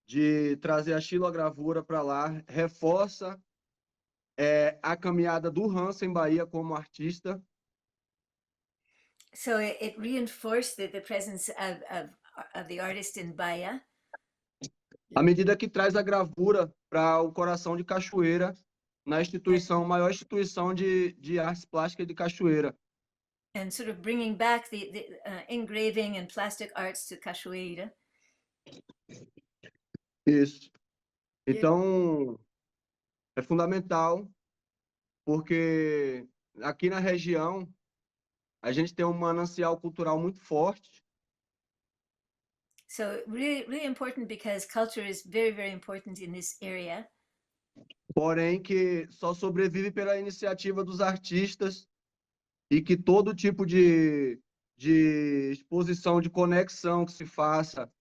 de trazer a xilogravura para lá reforça a caminhada do Hansen Bahia como artista. So it reinforced the presence of the artist in Bahia. À medida que traz a gravura para o coração de Cachoeira, na instituição, maior instituição de artes plásticas de Cachoeira. And sort of bringing back the engraving and plastic arts to Cachoeira. Isso. Então, é fundamental, porque aqui na região a gente tem um manancial cultural muito forte. So really, really important because culture is very, very important in this area. Porém, que só sobrevive pela iniciativa dos artistas e que todo tipo de exposição, de conexão que se faça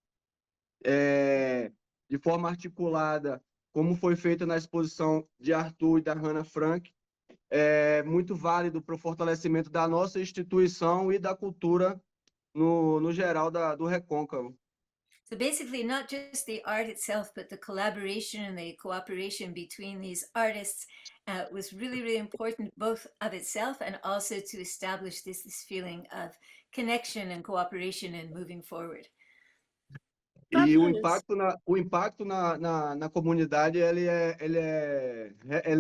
de forma articulada, como foi feita na exposição de Arthur e da Hannah Frank, é muito válido para o fortalecimento da nossa instituição e da cultura no geral do Recôncavo. So basically, not just the art itself, but the collaboration and the cooperation between these artists was really, really important, both of itself and also to establish this feeling of connection and cooperation and moving forward. E o impacto na comunidade ele é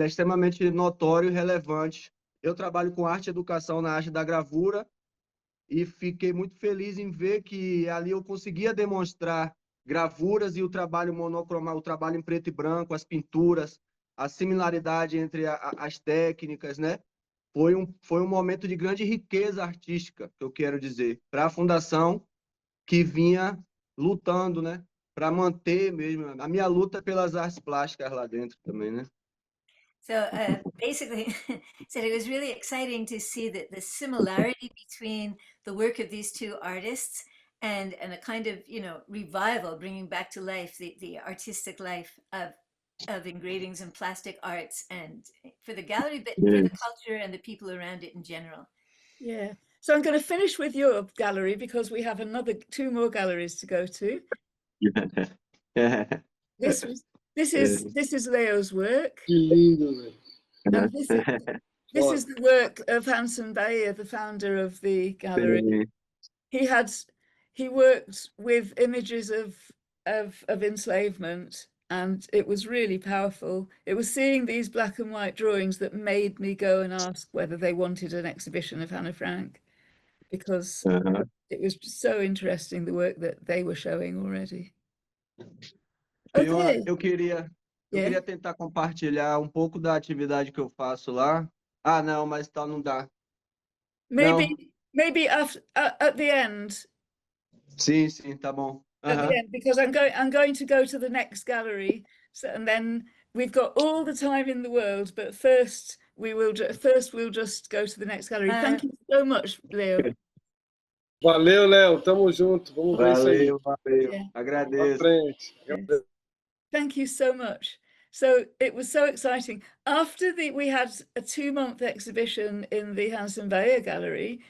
extremamente notório e relevante. Eu trabalho com arte e educação na arte da gravura e fiquei muito feliz em ver que ali eu conseguia demonstrar gravuras e o trabalho monocromático, o trabalho em preto e branco, as pinturas, a similaridade entre as técnicas, né? Foi um momento de grande riqueza artística, que eu quero dizer, para a fundação que vinha lutando, né, para manter mesmo a minha luta pelas artes plásticas lá dentro também, né? So basically, so it was really exciting to see the similarity between the work of these two artists and a kind of, revival, bringing back to life the artistic life of engravings and plastic arts, and for the gallery, but for the culture and the people around it in general. Yeah. So I'm going to finish with your gallery because we have two more galleries to go to. This is Leo's work. Que lindo, velho. And this is the work of Hansen Bayer, the founder of the gallery. He worked with images of enslavement, and it was really powerful. It was seeing these black and white drawings that made me go and ask whether they wanted an exhibition of Hannah Frank, because it was just so interesting, the work that they were showing already. Okay. Eu queria tentar compartilhar um pouco da atividade que eu faço lá. Ah, não, mas não dá. Maybe after, at the end. Sim, tá bom. At the end, because I'm going to go to the next gallery, and then we've got all the time in the world, but first we'll just go to the next gallery. Thank you so much, Leo. Valeu, Léo. Tamo junto. Vamos ver isso aí. Valeu. Yeah. Agradeço. Frente. Yes. Thank you so much. So it was so exciting. After we had a 2-month exhibition in the Hansen Bayer Gallery,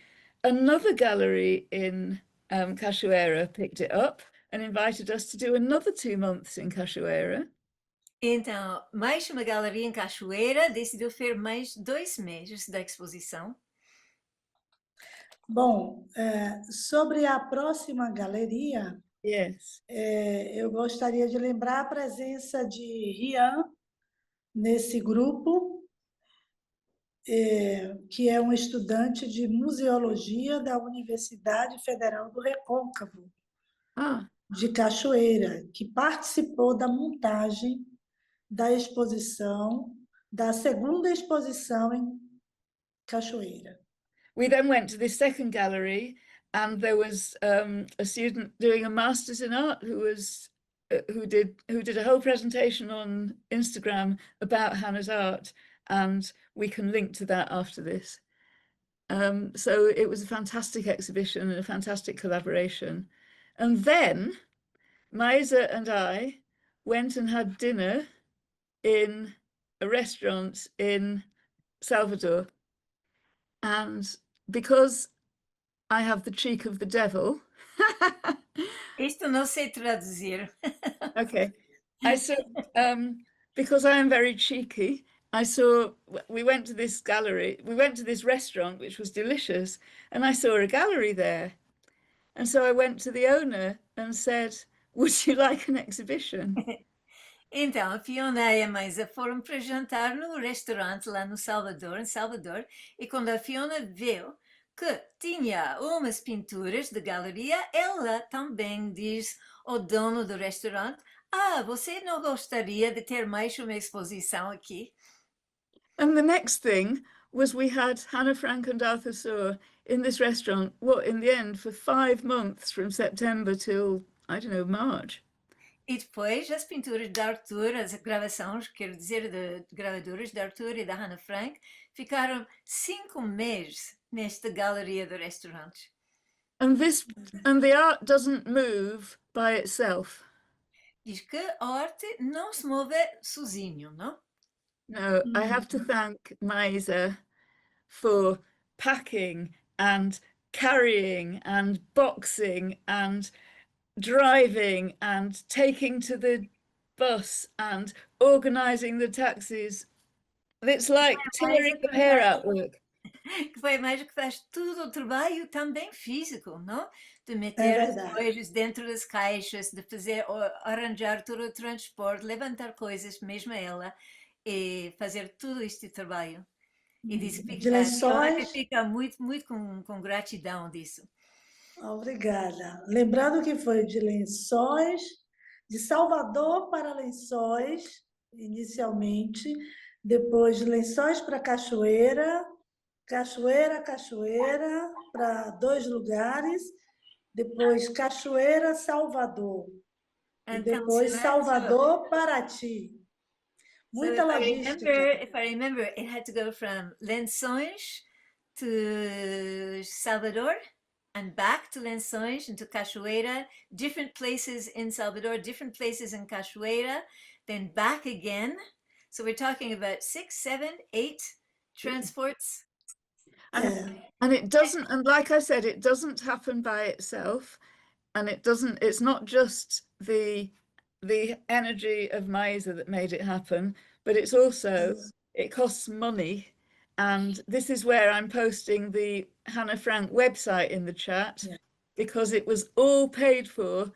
another gallery in Cachoeira picked it up and invited us to do another 2 months in Cachoeira. Então, mais uma galeria em Cachoeira decidiu fazer mais 2 meses da exposição. Bom, sobre a próxima galeria, Yes. Eu gostaria de lembrar a presença de Rian nesse grupo, que é um estudante de museologia da Universidade Federal do Recôncavo, de Cachoeira, que participou da montagem da exposição, da segunda exposição em Cachoeira. We then went to this second gallery, and there was a student doing a master's in art who did a whole presentation on Instagram about Hannah's art, and we can link to that after this. So it was a fantastic exhibition and a fantastic collaboration. And then Maisa and I went and had dinner in a restaurant in Salvador, and because I have the cheek of the devil. Isto não sei traduzir. Okay. I saw, because I am very cheeky, we went to this gallery, we went to this restaurant, which was delicious, and I saw a gallery there. And so I went to the owner and said, would you like an exhibition? Então, a Fiona e a Maisa foram para jantar no restaurante lá no Salvador, em Salvador, e quando a Fiona viu que tinha umas pinturas de galeria, ela também diz ao dono do restaurante: você não gostaria de ter mais uma exposição aqui? And the next thing was we had Hannah Frank and Arthur Suhr in this restaurant, in the end, for 5 months from September till, I don't know, March. E depois as pinturas de Arthur, as gravações, quero dizer, de gravaduras de Arthur e da Hannah Frank, ficaram 5 meses nesta galeria do restaurante. And the art doesn't move by itself. Diz que a arte não se move sozinho, não? No, I have to thank Maisa for packing and carrying and boxing and driving and taking to the bus and organizing the taxis. It's like tearing the hair out work. Que foi a Maisa que faz tudo o trabalho também físico, não? De meter as verdade. coisas dentro das caixas, de fazer, arranjar todo o transporte, levantar coisas, mesmo ela, e fazer tudo este trabalho. E disse que De a Fiona lençóis. fica muito, muito com gratidão disso. Obrigada. Lembrando que foi de Lençóis, de Salvador para Lençóis, inicialmente, depois de Lençóis para Cachoeira, Cachoeira para 2 lugares, depois Cachoeira, Salvador, e Então, depois se lembra- Salvador, Paraty. So Muita logística. if I remember, it had to go from Lençóis to Salvador and back to Lençóis and to Cachoeira, different places in Salvador, different places in Cachoeira, then back again. So we're talking about 6, 7, 8 transports. And it doesn't, and like I said, it doesn't happen by itself. And it's not just the energy of Maisa that made it happen, but it's also, it costs money. And this is where I'm posting the Hannah Frank website in the chat, because it was all paid for.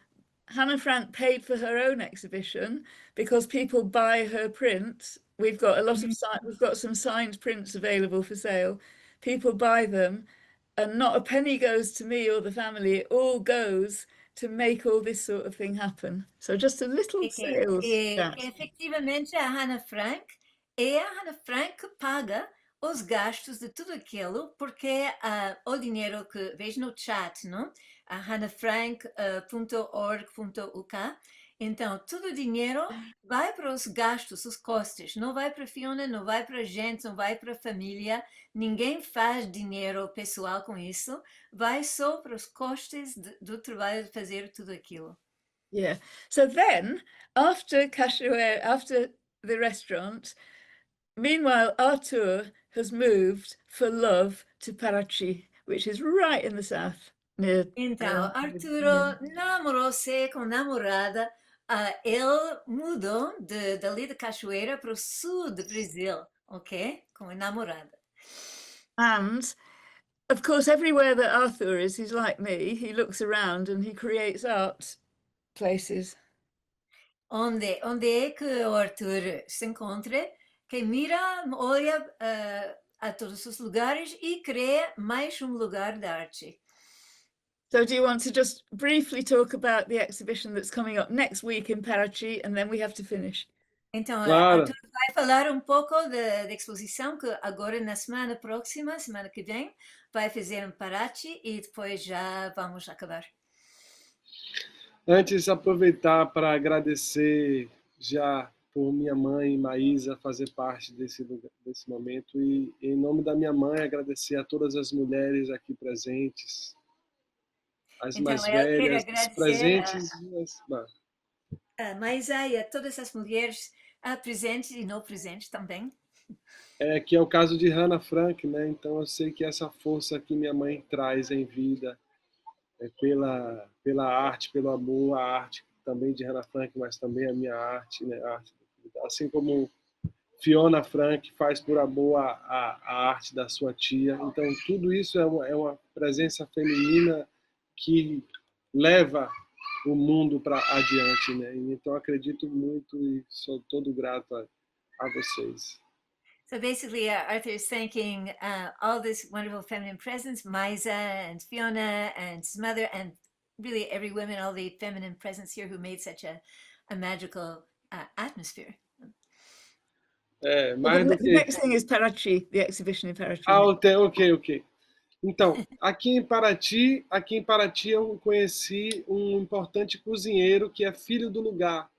Hannah Frank paid for her own exhibition because people buy her prints. We've got a lot of we've got some signed prints available for sale. People buy them, and not a penny goes to me or the family. It all goes to make all this sort of thing happen. So just a little sales chat. Efetivamente, a Hannah Frank é a Hannah Frank que paga os gastos de tudo aquilo, porque o dinheiro que vejo no chat, não? A hannahfrank.org.uk. Então, todo o dinheiro vai para os gastos, os custos. Não vai para a Fiona, não vai para a gente, não vai para a família. Ninguém faz dinheiro pessoal com isso. Vai só para os custos do trabalho de fazer tudo aquilo. Yeah. So then, after Cachoeira, after the restaurant, meanwhile, Arthur has moved for love to Paraty, which is right in the south. Near, Então, Arturo namorou-se com namorada. Ele mudou dali de Cachoeira para o sul do Brasil, ok? Com a namorada. And, of course, everywhere that Arthur is, he's like me. He looks around and he creates art places. Onde é que o Arthur se encontra? Que mira, olha a todos os lugares e cria mais lugar de arte. So do you want to just briefly talk about the exhibition that's coming up next week in Paraty, and then we have to finish? Então, Claro. Arthur vai falar pouco da exposição que agora na semana próxima, semana que vem, vai fazer em Paraty e depois já vamos acabar. Antes, aproveitar para agradecer já por minha mãe, Maísa, fazer parte desse momento. E, em nome da minha mãe, agradecer a todas as mulheres aqui presentes, as Então, mais eu quero velhas, as agradecer presentes. a Maisa e a todas as mulheres presentes e não presentes também. que é o caso de Hannah Frank, né? Então eu sei que essa força que minha mãe traz em vida pela arte, pelo amor à arte também de Hannah Frank, mas também a minha arte, né? A arte, assim como Fiona Frank faz por amor à arte da sua tia. Então, tudo isso é uma presença feminina que leva o mundo para adiante, né? Então, acredito muito e sou todo grato a vocês. So basically, Arthur is thanking all this wonderful feminine presence, Maisa and Fiona and his mother, and really every woman, all the feminine presence here who made such a magical atmosphere. Mais do the que... next thing is Parachi, the exhibition in Parachi. Ok. Então, aqui em Paraty eu conheci um importante cozinheiro que é filho do lugar,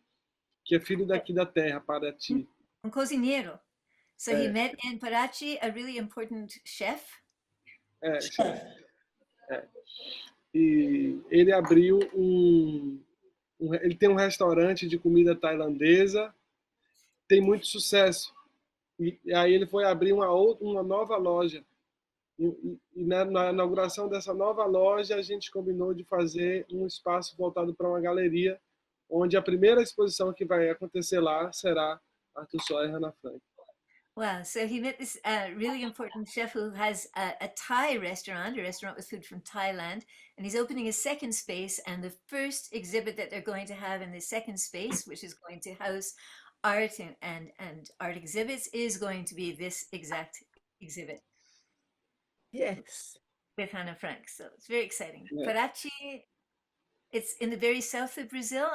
que é filho daqui da terra, Paraty. Cozinheiro. So he met in Paraty a really important chef. E ele abriu ele tem um restaurante de comida tailandesa, tem muito sucesso. E aí ele foi abrir uma nova loja. E na inauguração dessa nova loja, a gente combinou de fazer um espaço voltado para uma galeria, onde a primeira exposição que vai acontecer lá será Arthur Sawyer e Hannah Frank. Wow, so he met this really important chef who has a Thai restaurant, a restaurant with food from Thailand, and he's opening a second space, and the first exhibit that they're going to have in the second space, which is going to house art and art exhibits, is going to be this exact exhibit. Yes. With Hannah Frank, so it's very exciting. Yeah. Paraty, it's in the very south of Brazil.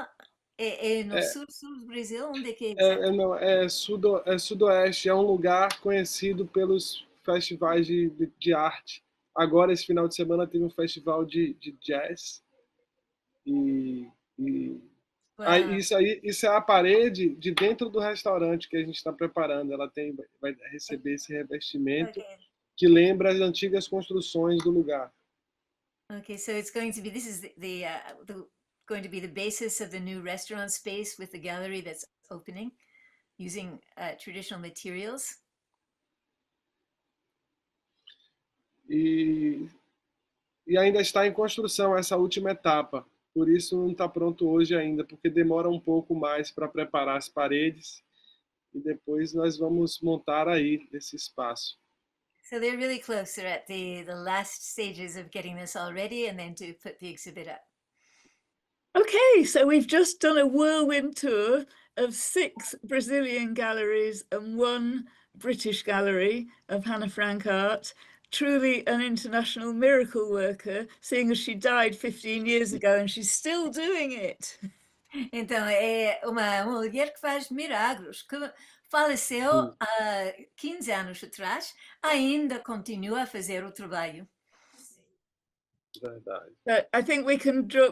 No sul do Brasil, onde é que é? Não, é sudoeste, é um lugar conhecido pelos festivais de arte. Agora, esse final de semana, teve um festival de jazz. Isso é a parede de dentro do restaurante que a gente está preparando. Ela vai receber esse revestimento que lembra as antigas construções do lugar. Okay, so it's going to be, this is going to be the basis of the new restaurant space with the gallery that's opening using traditional materials. E ainda está em construção essa última etapa. Por isso não está pronto hoje ainda, porque demora um pouco mais para preparar as paredes e depois nós vamos montar aí esse espaço. So they're really close. They're at the last stages of getting this all ready and then to put the exhibit up. Okay, so we've just done a whirlwind tour of 6 Brazilian galleries and 1 British gallery of Hannah Frank art. Truly an international miracle worker, seeing as she died 15 years ago and she's still doing it. Então, é uma mulher que faz milagros, que faleceu há 15 anos atrás, ainda continua a fazer o trabalho. Verdade. But I think we can draw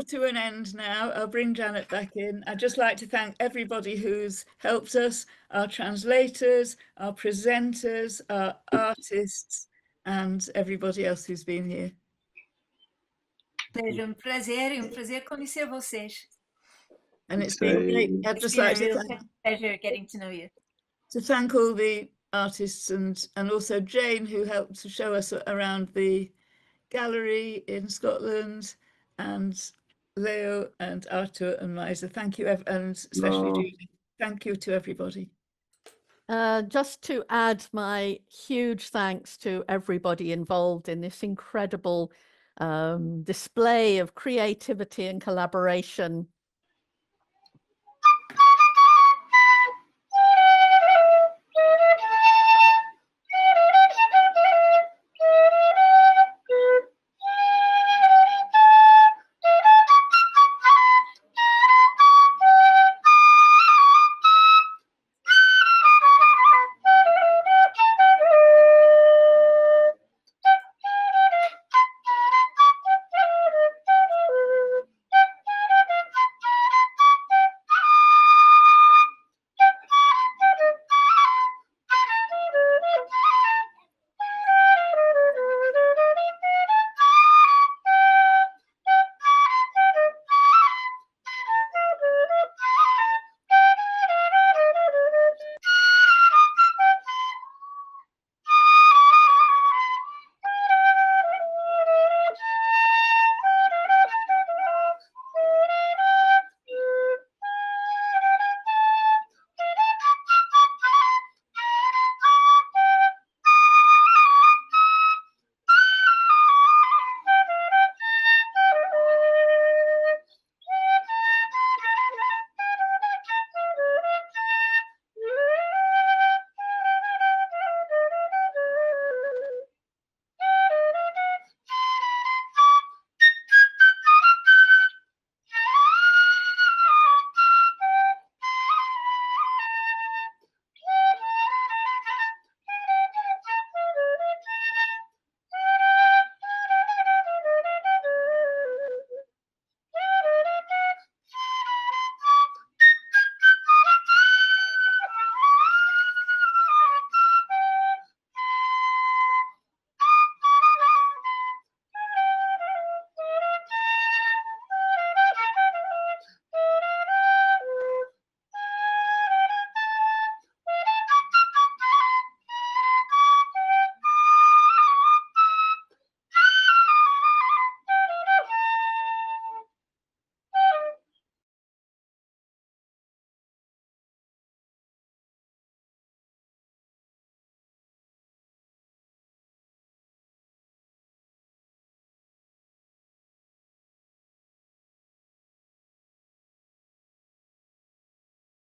to an end now. I'll bring Janet back in. I'd just like to thank everybody who's helped us, our translators, our presenters, our artists, and everybody else who's been here. É um prazer conhecer vocês. And it's been great. I'd just like to pleasure getting to know you. To thank all the artists and also Jane, who helped to show us around the gallery in Scotland, and Leo and Arthur and Maisa. Thank you, and especially Judy. Thank you to everybody. Just to add my huge thanks to everybody involved in this incredible display of creativity and collaboration